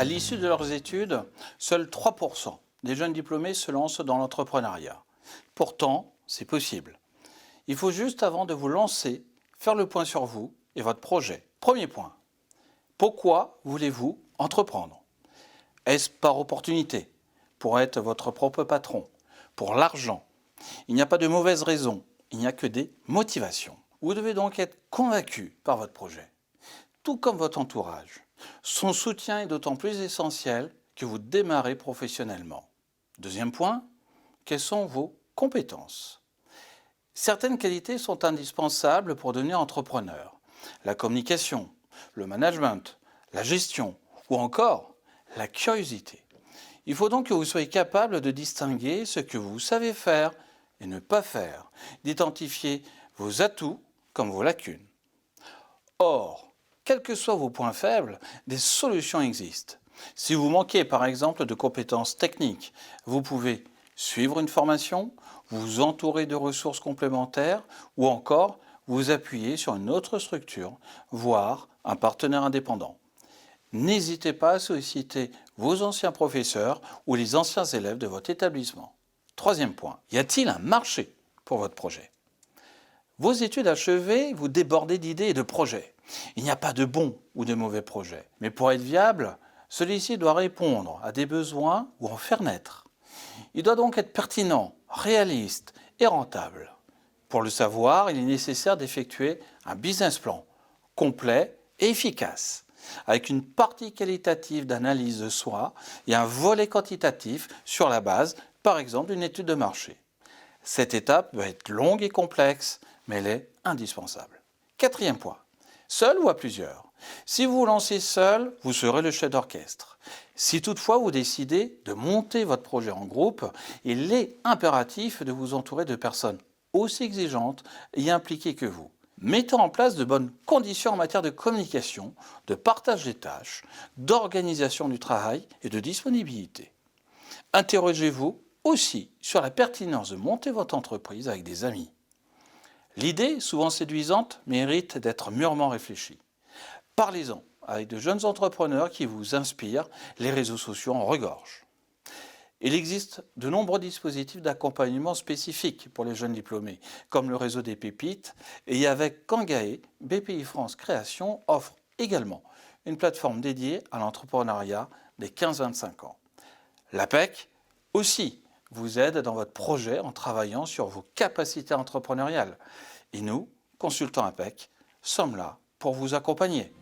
À l'issue de leurs études, seuls 3% des jeunes diplômés se lancent dans l'entrepreneuriat. Pourtant, c'est possible. Il faut juste, avant de vous lancer, faire le point sur vous et votre projet. Premier point. Pourquoi voulez-vous entreprendre? Est-ce par opportunité? Pour être votre propre patron? Pour l'argent? Il n'y a pas de mauvaise raison, il n'y a que des motivations. Vous devez donc être convaincu par votre projet. Tout comme votre entourage. Son soutien est d'autant plus essentiel que vous démarrez professionnellement. Deuxième point, quelles sont vos compétences? Certaines qualités sont indispensables pour devenir entrepreneur. La communication, le management, la gestion ou encore la curiosité. Il faut donc que vous soyez capable de distinguer ce que vous savez faire et ne pas faire, d'identifier vos atouts comme vos lacunes. Or, quels que soient vos points faibles, des solutions existent. Si vous manquez par exemple de compétences techniques, vous pouvez suivre une formation, vous entourer de ressources complémentaires ou encore vous appuyer sur une autre structure, voire un partenaire indépendant. N'hésitez pas à solliciter vos anciens professeurs ou les anciens élèves de votre établissement. Troisième point, y a-t-il un marché pour votre projet? Vos études achevées, vous débordez d'idées et de projets. Il n'y a pas de bons ou de mauvais projets. Mais pour être viable, celui-ci doit répondre à des besoins ou en faire naître. Il doit donc être pertinent, réaliste et rentable. Pour le savoir, il est nécessaire d'effectuer un business plan complet et efficace, avec une partie qualitative d'analyse de soi et un volet quantitatif sur la base, par exemple, d'une étude de marché. Cette étape va être longue et complexe, mais elle est indispensable. Quatrième point, seul ou à plusieurs? Si vous vous lancez seul, vous serez le chef d'orchestre. Si toutefois vous décidez de monter votre projet en groupe, il est impératif de vous entourer de personnes aussi exigeantes et impliquées que vous. Mettons en place de bonnes conditions en matière de communication, de partage des tâches, d'organisation du travail et de disponibilité. Interrogez-vous aussi sur la pertinence de monter votre entreprise avec des amis. L'idée, souvent séduisante, mérite d'être mûrement réfléchie. Parlez-en avec de jeunes entrepreneurs qui vous inspirent, les réseaux sociaux en regorgent. Il existe de nombreux dispositifs d'accompagnement spécifiques pour les jeunes diplômés, comme le réseau des pépites, et avec Kangae, BPI France Création offre également une plateforme dédiée à l'entrepreneuriat des 15-25 ans. L'APEC aussi vous aide dans votre projet en travaillant sur vos capacités entrepreneuriales. Et nous, consultants APEC, sommes là pour vous accompagner.